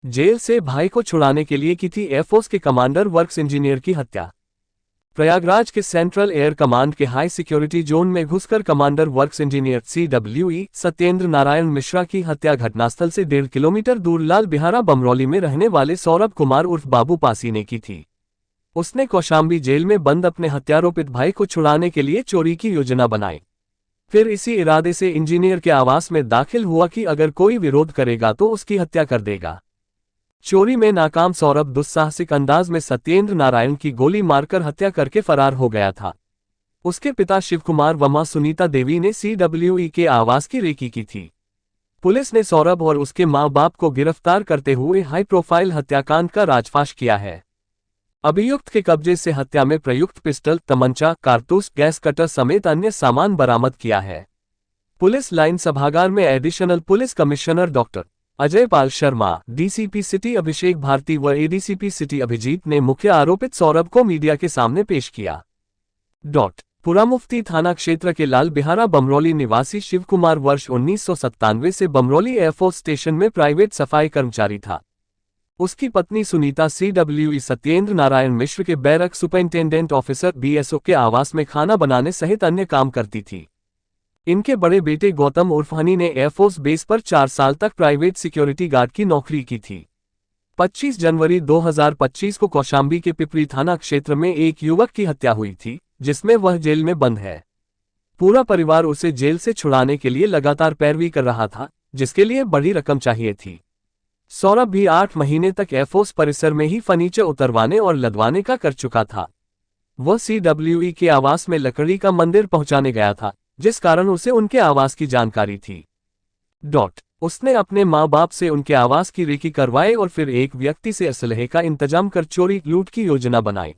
Jail से भाई को छुड़ाने के लिए की थी एयरफोर्स के कमांडर वर्क्स इंजीनियर की हत्या। प्रयागराज के सेंट्रल एयर कमांड के हाई सिक्योरिटी जोन में घुसकर commander works engineer CWE Satyendra Narayan Mishra की हत्या घटनास्थल से 1.5 किलोमीटर दूर लाल बिहारा बमरौली में रहने वाले सौरभ कुमार उर्फ बाबू पासी ने की थी। उसने कौशाम्बी जेल में बंद अपने हत्यारोपित भाई को छुड़ाने के लिए चोरी की योजना बनाई। फिर इसी इरादे से इंजीनियर के आवास में दाखिल हुआ कि अगर कोई विरोध करेगा तो उसकी हत्या कर देगा। चोरी में नाकाम सौरभ दुस्साहसिक अंदाज में सत्येंद्र नारायण की गोली मारकर हत्या करके फरार हो गया था। उसके पिता शिव कुमार व मां सुनीता देवी ने CWE के आवास की रेकी की थी। पुलिस ने सौरभ और उसके मां बाप को गिरफ्तार करते हुए हाई प्रोफाइल हत्याकांड का राजफाश किया है। अभियुक्त के कब्जे से हत्या में प्रयुक्त पिस्टल, तमंचा, कारतूस, गैस कटर समेत अन्य सामान बरामद किया है। पुलिस लाइन सभागार में additional police commissioner doctor Ajay Pal Sharma, DCP city Abhishek Bharti व ADCP सिटी अभिजीत ने मुख्य आरोपित सौरभ को मीडिया के सामने पेश किया। पुरामुफ्ती थाना क्षेत्र के लाल बिहारा बमरौली निवासी शिव कुमार वर्ष 1997 से बमरौली एयरफोर्स स्टेशन में प्राइवेट सफाई कर्मचारी था। उसकी पत्नी सुनीता CWE सत्येंद्र नारायण मिश्र के बैरक सुपरिंटेंडेंट ऑफिसर BSO के आवास में खाना बनाने सहित अन्य काम करती थी। इनके बड़े बेटे गौतम उर्फ हनी ने एयरफोर्स बेस पर 4 साल तक प्राइवेट सिक्योरिटी गार्ड की नौकरी की थी। 25 जनवरी 2025 को कौशाम्बी के पिपरी थाना क्षेत्र में एक युवक की हत्या हुई थी, जिसमें वह जेल में बंद है। पूरा परिवार उसे जेल से छुड़ाने के लिए लगातार पैरवी कर रहा था, जिसके लिए बड़ी रकम चाहिए थी। सौरभ भी 8 महीने तक एयरफोर्स परिसर में ही फर्नीचर उतरवाने और लदवाने का कर चुका था। वह CWE के आवास में लकड़ी का मंदिर पहुंचाने गया था, जिस कारण उसे उनके आवास की जानकारी थी। उसने अपने माँ बाप से उनके आवास की रेकी करवाई और फिर एक व्यक्ति से असलहे का इंतजाम कर चोरी लूट की योजना बनाई।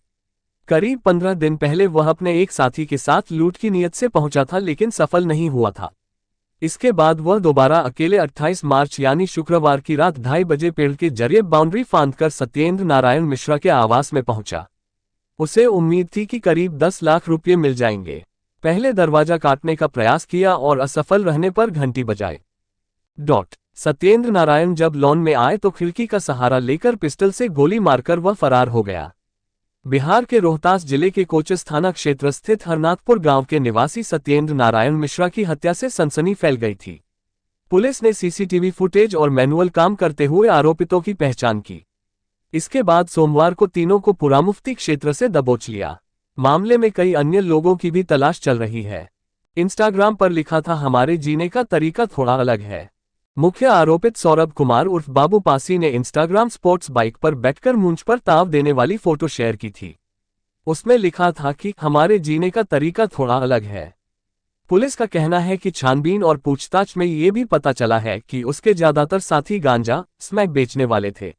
करीब 15 दिन पहले वह अपने एक साथी के साथ लूट की नीयत से पहुंचा था, लेकिन सफल नहीं हुआ था। इसके बाद वह दोबारा अकेले 28 मार्च यानी शुक्रवार की रात 2:30 बजे पेड़ के जरिए बाउंड्री फांदकर सत्येंद्र नारायण मिश्रा के आवास में पहुंचा। उसे उम्मीद थी कि करीब 10 लाख रुपये मिल जाएंगे। पहले दरवाजा काटने का प्रयास किया और असफल रहने पर घंटी बजाई। सत्येंद्र नारायण जब लॉन में आए तो खिड़की का सहारा लेकर पिस्टल से गोली मारकर वह फरार हो गया। बिहार के रोहतास जिले के कोचस थाना क्षेत्र स्थित हरनाथपुर गांव के निवासी सत्येंद्र नारायण मिश्रा की हत्या से सनसनी फैल गई थी। पुलिस ने CCTV फुटेज और मैनुअल काम करते हुए आरोपितों की पहचान की। इसके बाद सोमवार को तीनों को पुरामुफ्ती क्षेत्र से दबोच लिया। मामले में कई अन्य लोगों की भी तलाश चल रही है। इंस्टाग्राम पर लिखा था, हमारे जीने का तरीका थोड़ा अलग है। मुख्य आरोपित सौरभ कुमार उर्फ बाबू पासी ने इंस्टाग्राम स्पोर्ट्स बाइक पर बैठकर मूंछ पर ताव देने वाली फोटो शेयर की थी। उसमें लिखा था कि हमारे जीने का तरीका थोड़ा अलग है। पुलिस का कहना है कि छानबीन और पूछताछ में ये भी पता चला है कि उसके ज्यादातर साथी गांजा, स्मैक बेचने वाले थे।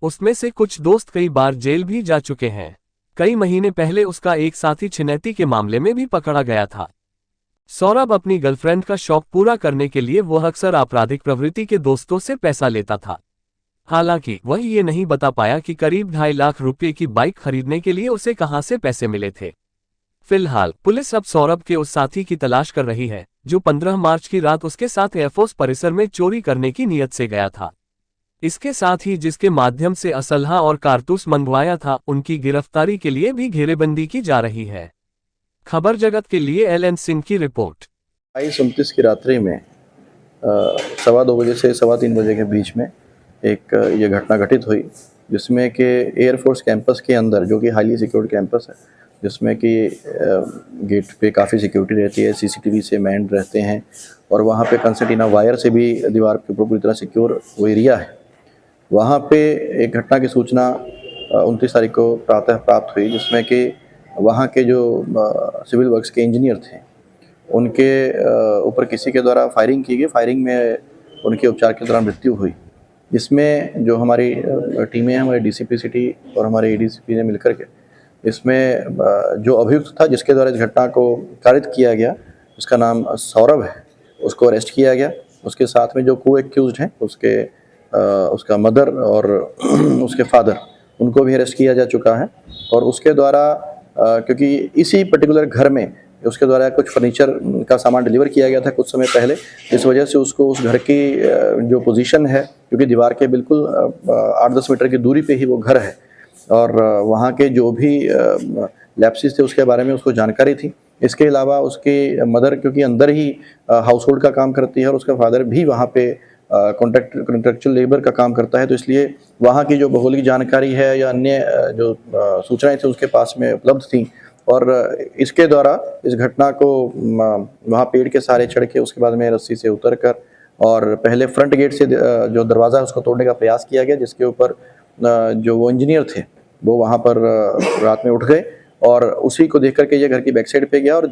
उसमें से कुछ दोस्त कई बार जेल भी जा चुके हैं। कई महीने पहले उसका एक साथी छिनैती के मामले में भी पकड़ा गया था। सौरभ अपनी गर्लफ्रेंड का शौक पूरा करने के लिए वह अक्सर आपराधिक प्रवृत्ति के दोस्तों से पैसा लेता था। हालांकि वह ये नहीं बता पाया कि करीब 2.5 लाख रुपए की बाइक खरीदने के लिए उसे कहां से पैसे मिले थे। फिलहाल पुलिस अब सौरभ के उस साथी की तलाश कर रही है जो 15 मार्च की रात उसके साथ एयरफोर्स परिसर में चोरी करने की नीयत से गया था। इसके साथ ही जिसके माध्यम से असलहा और कारतूस मंगवाया था, उनकी गिरफ्तारी के लिए भी घेरेबंदी की जा रही है। खबर जगत के लिए LN सिंह की रिपोर्ट। 29 की रात्रि में 2:15 बजे से 3:15 बजे के बीच में एक ये घटना घटित हुई, जिसमें कि एयरफोर्स कैंपस के अंदर, जो कि हाईली सिक्योर्ड कैंपस है, जिसमें कि गेट पे काफ़ी सिक्योरिटी रहती है, CCTV से मैन्ड रहते हैं और वहाँ पे कंसर्टीना वायर से भी दीवार के ऊपर पूरी तरह सिक्योर वो एरिया है। वहाँ पे एक घटना की सूचना 29 तारीख को प्रातः प्राप्त हुई, जिसमें कि वहाँ के जो सिविल वर्क्स के इंजीनियर थे, उनके ऊपर किसी के द्वारा फायरिंग की गई। फायरिंग में उनके उपचार के दौरान मृत्यु हुई। इसमें जो हमारी टीमें हैं, हमारे DCP सिटी और हमारे ADCP ने मिलकर के इसमें जो अभियुक्त था जिसके द्वारा इस घटना को कारित किया गया, उसका नाम सौरभ है, उसको अरेस्ट किया गया। उसके साथ में जो को एक्यूज्ड हैं, उसका मदर और उसके फादर, उनको भी अरेस्ट किया जा चुका है। और उसके द्वारा क्योंकि इसी पर्टिकुलर घर में उसके द्वारा कुछ फर्नीचर का सामान डिलीवर किया गया था कुछ समय पहले। इस वजह से उसको उस घर की जो पोजीशन है, क्योंकि दीवार के बिल्कुल 8-10 मीटर की दूरी पे ही वो घर है और वहाँ के जो भी लैप्सेस थे उसके बारे में उसको जानकारी थी। इसके अलावा उसकी मदर क्योंकि अंदर ही हाउस होल्ड का काम करती है और उसका फादर भी वहाँ पे कॉन्ट्रेक्चुअल लेबर का काम करता है, तो इसलिए वहाँ की जो भौगोलिक जानकारी है या अन्य जो सूचनाएं थी उसके पास में उपलब्ध थी और इसके द्वारा इस घटना को वहाँ पेड़ के सहारे चढ़ के उसके बाद में रस्सी से उतर कर और पहले फ्रंट गेट से जो दरवाज़ा है उसको तोड़ने का प्रयास किया गया, जिसके ऊपर जो वो इंजीनियर थे वो वहाँ पर रात में उठ गए और उसी को देख करके ये घर की बैक साइड पे गया और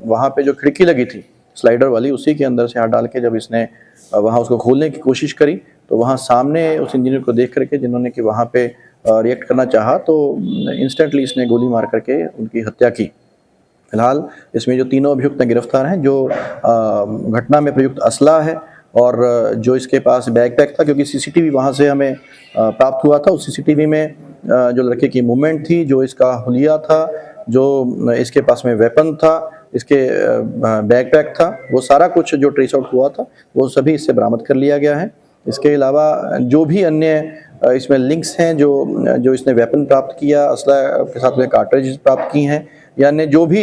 वहाँ पे जो खिड़की लगी थी स्लाइडर वाली, उसी के अंदर से हाथ डाल के जब इसने वहाँ उसको खोलने की कोशिश करी तो वहाँ सामने उस इंजीनियर को देख करके जिन्होंने कि वहाँ पे रिएक्ट करना चाहा तो इंस्टेंटली इसने गोली मार करके उनकी हत्या की। फिलहाल इसमें जो तीनों अभियुक्त गिरफ्तार हैं, जो घटना में प्रयुक्त असला है और जो इसके पास बैकपैक था, क्योंकि सीसीटीवी वहाँ से हमें प्राप्त हुआ था, उस सीसीटीवी में जो लड़के की मूवमेंट थी, जो इसका हुलिया था, जो इसके पास में वेपन था, इसके बैकपैक था, वो सारा कुछ जो ट्रेस आउट हुआ था वो सभी इससे बरामद कर लिया गया है। इसके अलावा जो भी अन्य इसमें लिंक्स हैं, जो इसने वेपन प्राप्त किया, असला के साथ में कार्ट्रिज प्राप्त की हैं या अन्य जो भी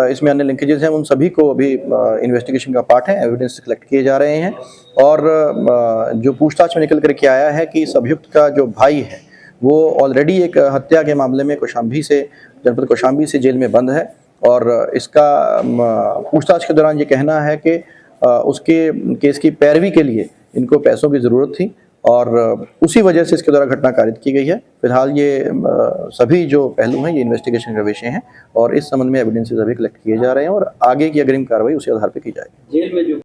इसमें अन्य लिंकेजेस हैं, उन सभी को अभी इन्वेस्टिगेशन का पार्ट है, एविडेंस कलेक्ट किए जा रहे हैं और जो पूछताछ में निकल करके आया है कि इस अभियुक्त का जो भाई है वो ऑलरेडी एक हत्या के मामले में जनपद कौशाम्बी से जेल में बंद है और इसका पूछताछ के दौरान ये कहना है कि उसके केस की पैरवी के लिए इनको पैसों की ज़रूरत थी और उसी वजह से इसके द्वारा घटना कारित की गई है। फिलहाल ये सभी जो पहलू हैं ये इन्वेस्टिगेशन का विषय हैं और इस संबंध में एविडेंसेस अभी कलेक्ट किए जा रहे हैं और आगे की अग्रिम कार्रवाई उसी आधार पर की जाएगी। जेल में जो